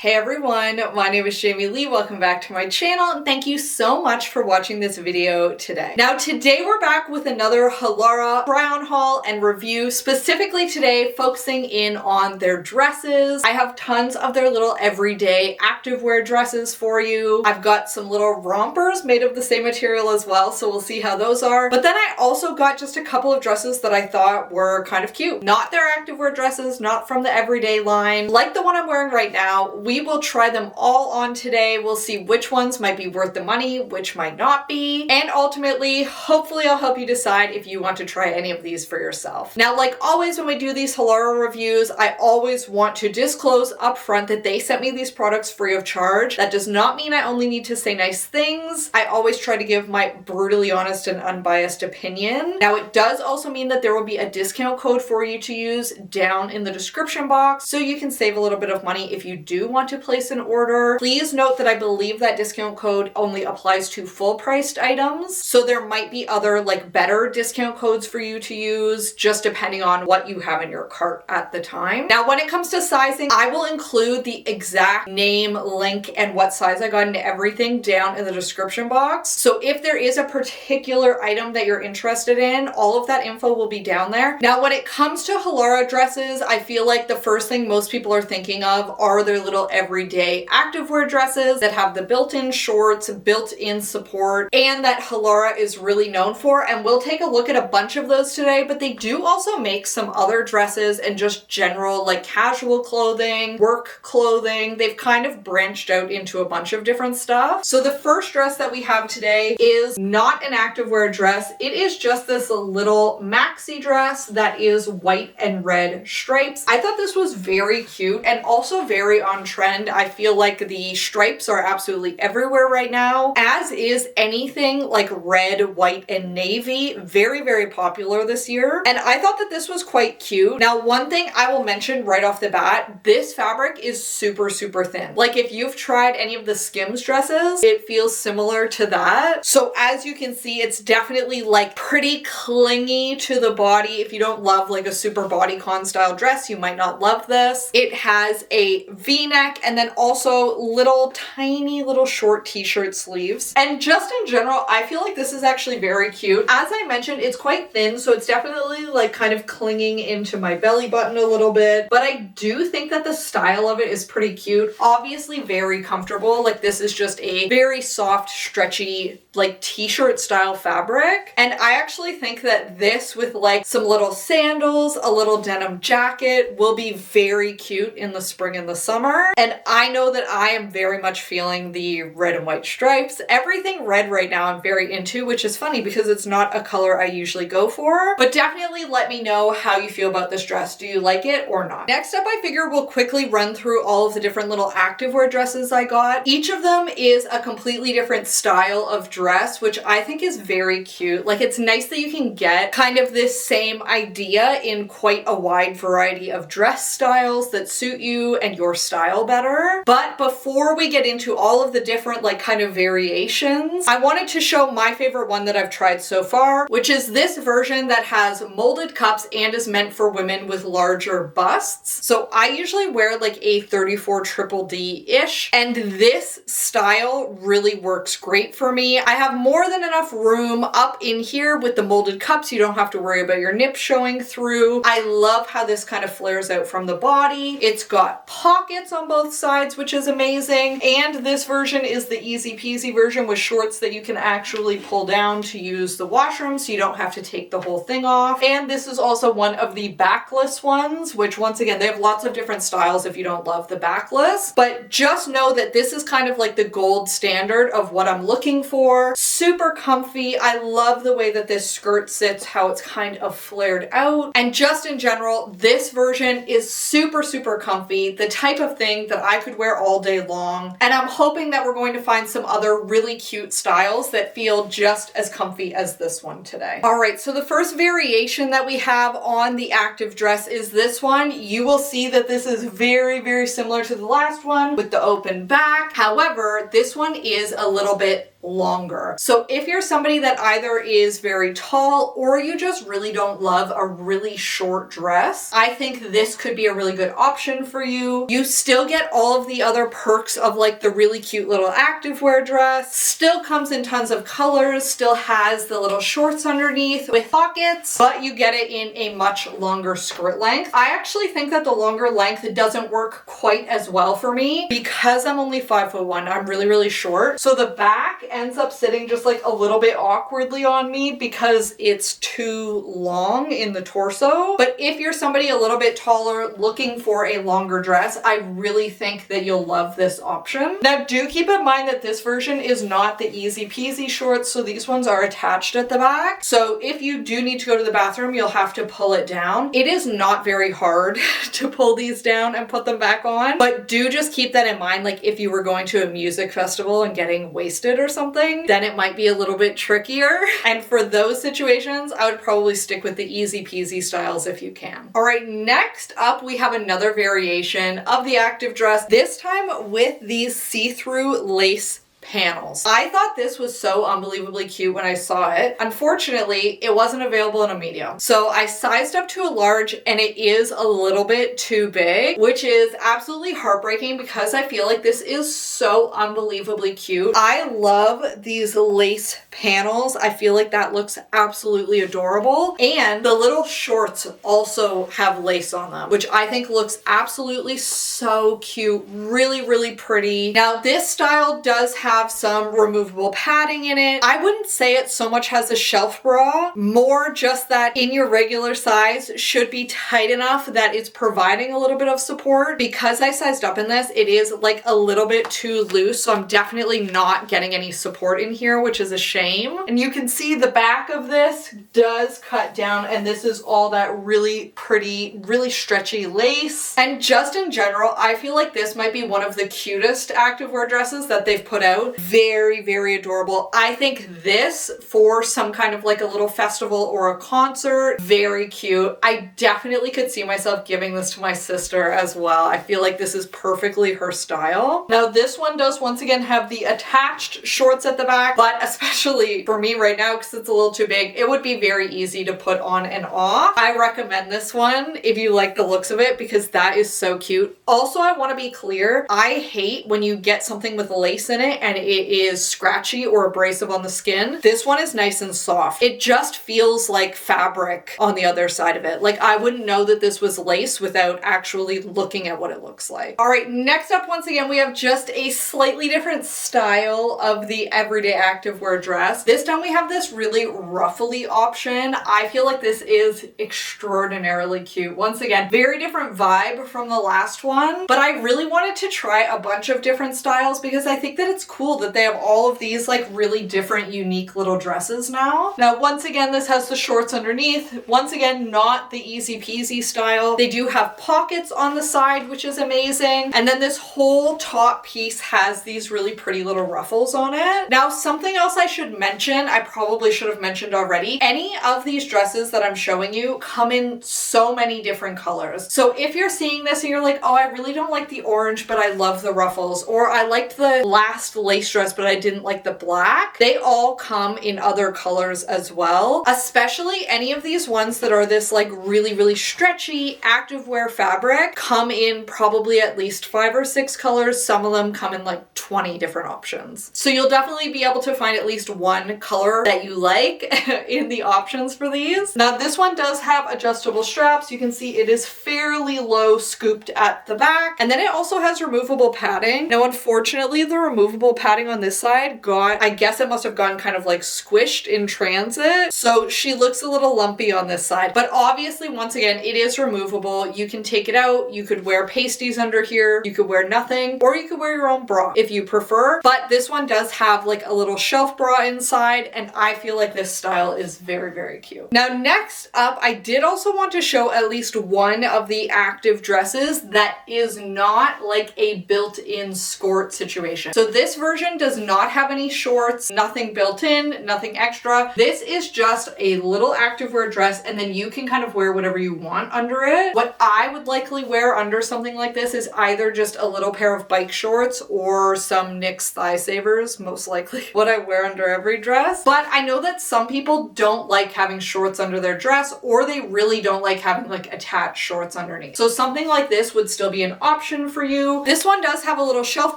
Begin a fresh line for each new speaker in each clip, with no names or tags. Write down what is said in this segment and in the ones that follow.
Hey everyone, my name is Jamie Lee. Welcome back to my channel and thank you so much for watching this video today. Now today we're back with another Halara try-on haul and review, specifically today focusing in on their dresses. I have tons of their little everyday activewear dresses for you. I've got some little rompers made of the same material as well, so we'll see how those are. But then I also got just a couple of dresses that I thought were kind of cute. Not their activewear dresses, not from the everyday line, like the one I'm wearing right now. We will try them all on today. We'll see which ones might be worth the money, which might not be. And ultimately, hopefully I'll help you decide if you want to try any of these for yourself. Now, like always when we do these Halara reviews, I always want to disclose up front that they sent me these products free of charge. That does not mean I only need to say nice things. I always try to give my brutally honest and unbiased opinion. Now, it does also mean that there will be a discount code for you to use down in the description box, so you can save a little bit of money if you do want to place an order. Please note that I believe that discount code only applies to full priced items, so there might be other like better discount codes for you to use just depending on what you have in your cart at the time. Now when it comes to sizing, I will include the exact name, link, and what size I got into everything down in the description box. So if there is a particular item that you're interested in, all of that info will be down there. Now when it comes to Halara dresses, I feel like the first thing most people are thinking of are their little everyday activewear dresses that have the built-in shorts, built-in support, and that Halara is really known for. And we'll take a look at a bunch of those today, but they do also make some other dresses and just general like casual clothing, work clothing. They've kind of branched out into a bunch of different stuff. So the first dress that we have today is not an activewear dress. It is just this little maxi dress that is white and red stripes. I thought this was very cute and also very on trend. I feel like the stripes are absolutely everywhere right now, as is anything like red, white, and navy. Very, very popular this year. And I thought that this was quite cute. Now, one thing I will mention right off the bat, this fabric is super, super thin. Like if you've tried any of the Skims dresses, it feels similar to that. So as you can see, it's definitely like pretty clingy to the body. If you don't love like a super bodycon style dress, you might not love this. It has a V-neck and then also little tiny little short t-shirt sleeves. And just in general, I feel like this is actually very cute. As I mentioned, it's quite thin, so it's definitely like kind of clinging into my belly button a little bit, but I do think that the style of it is pretty cute. Obviously very comfortable. Like this is just a very soft, stretchy, like t-shirt style fabric. And I actually think that this with like some little sandals, a little denim jacket will be very cute in the spring and the summer. And I know that I am very much feeling the red and white stripes. Everything red right now I'm very into, which is funny because it's not a color I usually go for. But definitely let me know how you feel about this dress. Do you like it or not? Next up, I figure we'll quickly run through all of the different little activewear dresses I got. Each of them is a completely different style of dress, which I think is very cute. Like it's nice that you can get kind of this same idea in quite a wide variety of dress styles that suit you and your style better. But before we get into all of the different like kind of variations, I wanted to show my favorite one that I've tried so far, which is this version that has molded cups and is meant for women with larger busts. So I usually wear like a 34 triple D-ish, and this style really works great for me. I have more than enough room up in here with the molded cups. You don't have to worry about your nips showing through. I love how this kind of flares out from the body. It's got pockets on both sides, which is amazing. And this version is the easy peasy version with shorts that you can actually pull down to use the washroom, so you don't have to take the whole thing off. And this is also one of the backless ones, which once again, they have lots of different styles if you don't love the backless. But just know that this is kind of like the gold standard of what I'm looking for. Super comfy. I love the way that this skirt sits, how it's kind of flared out. And just in general, this version is super, super comfy. The type of thing that I could wear all day long. And I'm hoping that we're going to find some other really cute styles that feel just as comfy as this one today. All right, so the first variation that we have on the active dress is this one. You will see that this is very, very similar to the last one with the open back. However, this one is a little bit longer. So if you're somebody that either is very tall or you just really don't love a really short dress, I think this could be a really good option for you. You still get all of the other perks of like the really cute little activewear dress, still comes in tons of colors, still has the little shorts underneath with pockets, but you get it in a much longer skirt length. I actually think that the longer length doesn't work quite as well for me because I'm only 5'1". I'm really short. So the back ends up sitting just like a little bit awkwardly on me because it's too long in the torso. But if you're somebody a little bit taller looking for a longer dress, I really think that you'll love this option. Now do keep in mind that this version is not the easy peasy shorts, so these ones are attached at the back. So if you do need to go to the bathroom, you'll have to pull it down. It is not very hard to pull these down and put them back on, but do just keep that in mind. Like if you were going to a music festival and getting wasted or something, then it might be a little bit trickier. And for those situations, I would probably stick with the easy peasy styles if you can. All right, next up, we have another variation of the active dress, this time with these see-through lace panels. I thought this was so unbelievably cute when I saw it. Unfortunately, it wasn't available in a medium. So I sized up to a large and it is a little bit too big, which is absolutely heartbreaking because I feel like this is so unbelievably cute. I love these lace panels. I feel like that looks absolutely adorable. And the little shorts also have lace on them, which I think looks absolutely so cute. Really pretty. Now this style does have some removable padding in it. I wouldn't say it so much has a shelf bra, more just that in your regular size should be tight enough that it's providing a little bit of support. Because I sized up in this, it is like a little bit too loose, so I'm definitely not getting any support in here, which is a shame. And you can see the back of this does cut down, and this is all that really pretty, really stretchy lace. And just in general, I feel like this might be one of the cutest activewear dresses that they've put out. Very adorable. I think this for some kind of like a little festival or a concert, very cute. I definitely could see myself giving this to my sister as well. I feel like this is perfectly her style. Now this one does once again have the attached shorts at the back, but especially for me right now because it's a little too big, it would be very easy to put on and off. I recommend this one if you like the looks of it because that is so cute. Also, I want to be clear, I hate when you get something with lace in it and it is scratchy or abrasive on the skin. This one is nice and soft. It just feels like fabric on the other side of it. Like I wouldn't know that this was lace without actually looking at what it looks like. All right, next up, once again, we have just a slightly different style of the everyday activewear dress. This time we have this really ruffly option. I feel like this is extraordinarily cute. Once again, very different vibe from the last one, but I really wanted to try a bunch of different styles because I think that it's cool that they have all of these like really different, unique little dresses now. Now, once again, this has the shorts underneath. Once again, not the easy peasy style. They do have pockets on the side, which is amazing. And then this whole top piece has these really pretty little ruffles on it. Now, something else I should mention, I probably should have mentioned already, any of these dresses that I'm showing you come in so many different colors. So if you're seeing this and you're like, oh, I really don't like the orange, but I love the ruffles, or I liked the last lace dress, but I didn't like the black, they all come in other colors as well. Especially any of these ones that are this like really stretchy activewear fabric come in probably at least 5 or 6 colors. Some of them come in like 20 different options. So you'll definitely be able to find at least one color that you like in the options for these. Now this one does have adjustable straps. You can see it is fairly low scooped at the back. And then it also has removable padding. Now unfortunately the removable padding on this side got, I guess it must have gotten kind of like squished in transit. So she looks a little lumpy on this side. But obviously once again, it is removable. You can take it out. You could wear pasties under here. You could wear nothing, or you could wear your own bra if you prefer. But this one does have like a little shelf bra inside, and I feel like this style is very cute. Now next up, I did also want to show at least one of the active dresses that is not like a built-in skirt situation. So this version version does not have any shorts, nothing built in, nothing extra. This is just a little activewear dress, and then you can kind of wear whatever you want under it. What I would likely wear under something like this is either just a little pair of bike shorts or some NYX thigh savers, most likely what I wear under every dress. But I know that some people don't like having shorts under their dress, or they really don't like having like attached shorts underneath. So something like this would still be an option for you. This one does have a little shelf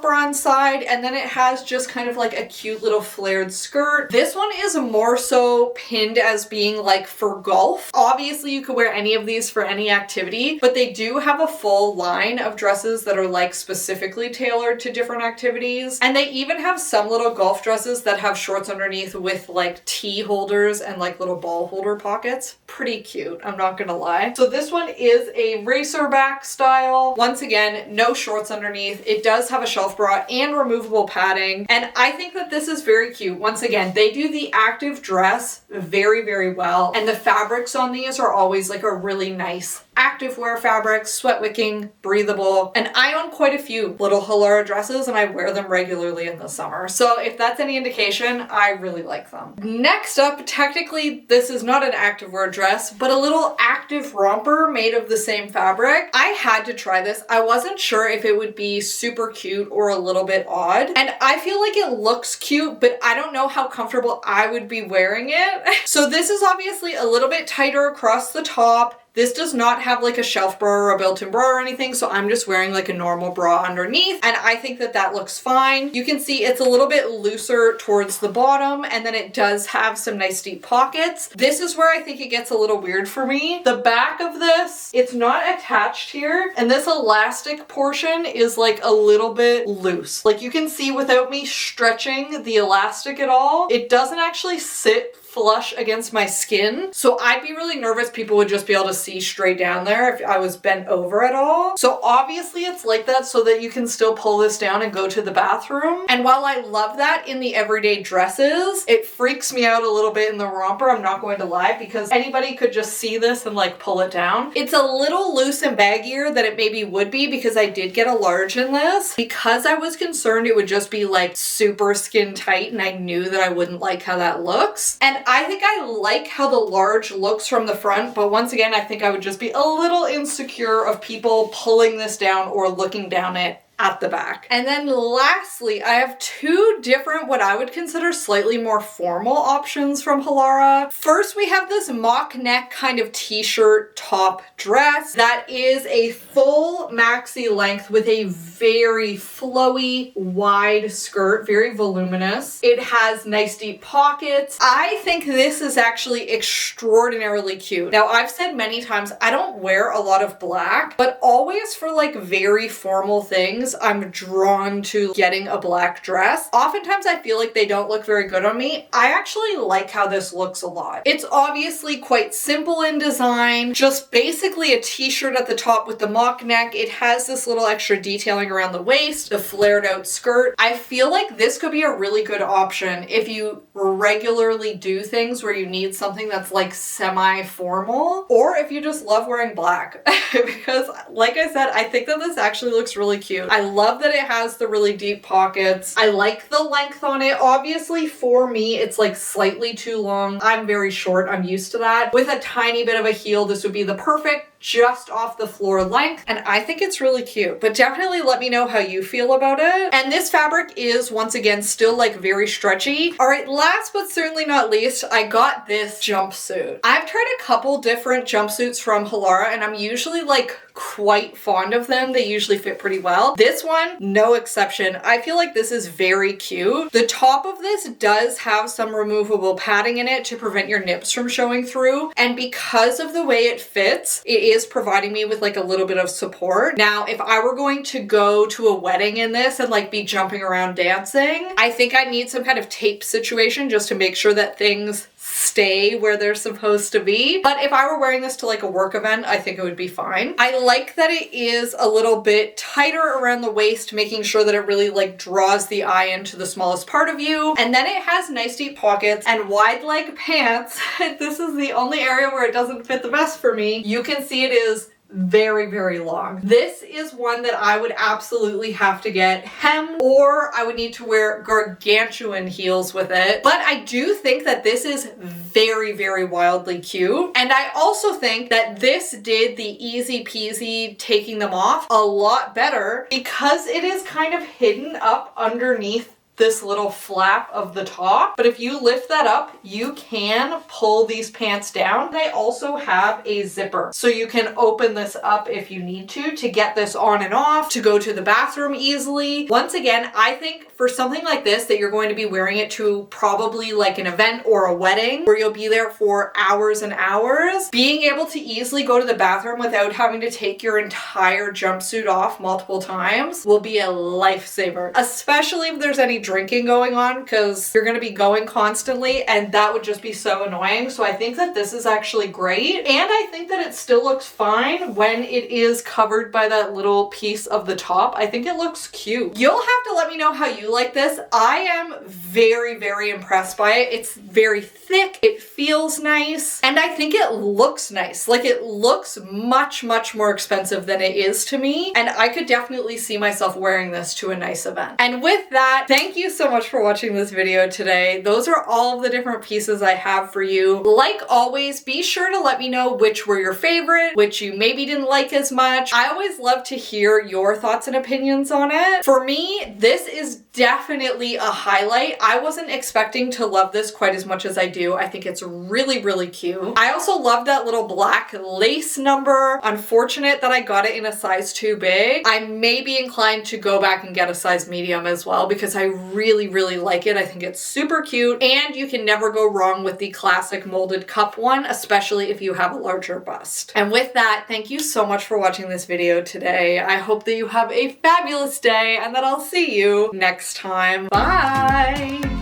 bra inside, and then it has just kind of like a cute little flared skirt. This one is more so pinned as being like for golf. Obviously you could wear any of these for any activity, but they do have a full line of dresses that are like specifically tailored to different activities. And they even have some little golf dresses that have shorts underneath with like tee holders and like little ball holder pockets. Pretty cute, I'm not gonna lie. So this one is a racer back style. Once again, no shorts underneath. It does have a shelf bra and removable padding, and I think that this is very cute. Once again, they do the active dress very, very well, and the fabrics on these are always like a really nice activewear fabric, sweat wicking, breathable, and I own quite a few little Halara dresses and I wear them regularly in the summer. So if that's any indication, I really like them. Next up, technically this is not an activewear dress, but a little active romper made of the same fabric. I had to try this. I wasn't sure if it would be super cute or a little bit odd, and I feel like it looks cute, but I don't know how comfortable I would be wearing it. So this is obviously a little bit tighter across the top. This does not have like a shelf bra or a built-in bra or anything, so I'm just wearing like a normal bra underneath, and I think that that looks fine. You can see it's a little bit looser towards the bottom, and then it does have some nice deep pockets. This is where I think it gets a little weird for me. The back of this, it's not attached here, and this elastic portion is like a little bit loose. Like you can see without me stretching the elastic at all, it doesn't actually sit flush against my skin. So I'd be really nervous people would just be able to see straight down there if I was bent over at all. So obviously it's like that so that you can still pull this down and go to the bathroom. And while I love that in the everyday dresses, it freaks me out a little bit in the romper, I'm not going to lie, because anybody could just see this and like pull it down. It's a little loose and baggier than it maybe would be because I did get a large in this. Because I was concerned it would just be like super skin tight, and I knew that I wouldn't like how that looks. And I think I like how the large looks from the front, but once again, I think I would just be a little insecure of people pulling this down or looking down it at the back. And then lastly, I have two different, what I would consider slightly more formal options from Halara. First, we have this mock neck kind of t-shirt top dress that is a full maxi length with a very flowy, wide skirt, very voluminous. It has nice deep pockets. I think this is actually extraordinarily cute. Now, I've said many times, I don't wear a lot of black, but always for like very formal things, I'm drawn to getting a black dress. Oftentimes I feel like they don't look very good on me. I actually like how this looks a lot. It's obviously quite simple in design, just basically a t-shirt at the top with the mock neck. It has this little extra detailing around the waist, the flared out skirt. I feel like this could be a really good option if you regularly do things where you need something that's like semi-formal, or if you just love wearing black. Because like I said, I think that this actually looks really cute. I love that it has the really deep pockets. I like the length on it. Obviously for me, it's like slightly too long. I'm very short, I'm used to that. With a tiny bit of a heel, this would be the perfect just off the floor length, and I think it's really cute. But definitely let me know how you feel about it. And this fabric is, once again, still like very stretchy. All right, last but certainly not least, I got this jumpsuit. I've tried a couple different jumpsuits from Halara, and I'm usually like quite fond of them. They usually fit pretty well. This one, no exception. I feel like this is very cute. The top of this does have some removable padding in it to prevent your nips from showing through, and because of the way it fits, it is providing me with like a little bit of support. Now, if I were going to go to a wedding in this and like be jumping around dancing, I think I need some kind of tape situation just to make sure that things stay where they're supposed to be. But if I were wearing this to like a work event, I think it would be fine. I like that it is a little bit tighter around the waist, making sure that it really like draws the eye into the smallest part of you. And then it has nice deep pockets and wide leg pants. This is the only area where it doesn't fit the best for me. You can see it is very, very long. This is one that I would absolutely have to get hemmed, or I would need to wear gargantuan heels with it. But I do think that this is very, very wildly cute. And I also think that this did the easy peasy taking them off a lot better because it is kind of hidden up underneath this little flap of the top. But if you lift that up, you can pull these pants down. They also have a zipper, so you can open this up if you need to get this on and off, to go to the bathroom easily. Once again, I think for something like this that you're going to be wearing it to probably like an event or a wedding where you'll be there for hours and hours, being able to easily go to the bathroom without having to take your entire jumpsuit off multiple times will be a lifesaver, especially if there's any drinking going on, because you're going to be going constantly and that would just be so annoying. So I think that this is actually great, and I think that it still looks fine when it is covered by that little piece of the top. I think it looks cute. You'll have to let me know how you like this. I am very, very impressed by it. It's very thick, it feels nice, and I think it looks nice. Like, it looks much, much more expensive than it is to me, and I could definitely see myself wearing this to a nice event. And with that, thank you so much for watching this video today. Those are all of the different pieces I have for you. Like always, be sure to let me know which were your favorite, which you maybe didn't like as much. I always love to hear your thoughts and opinions on it. For me, this is definitely a highlight. I wasn't expecting to love this quite as much as I do. I think it's really, really cute. I also love that little black lace number. Unfortunate that I got it in a size too big. I may be inclined to go back and get a size medium as well because I really, really like it. I think it's super cute, and you can never go wrong with the classic molded cup one, especially if you have a larger bust. And with that, thank you so much for watching this video today. I hope that you have a fabulous day and that I'll see you next time. Bye!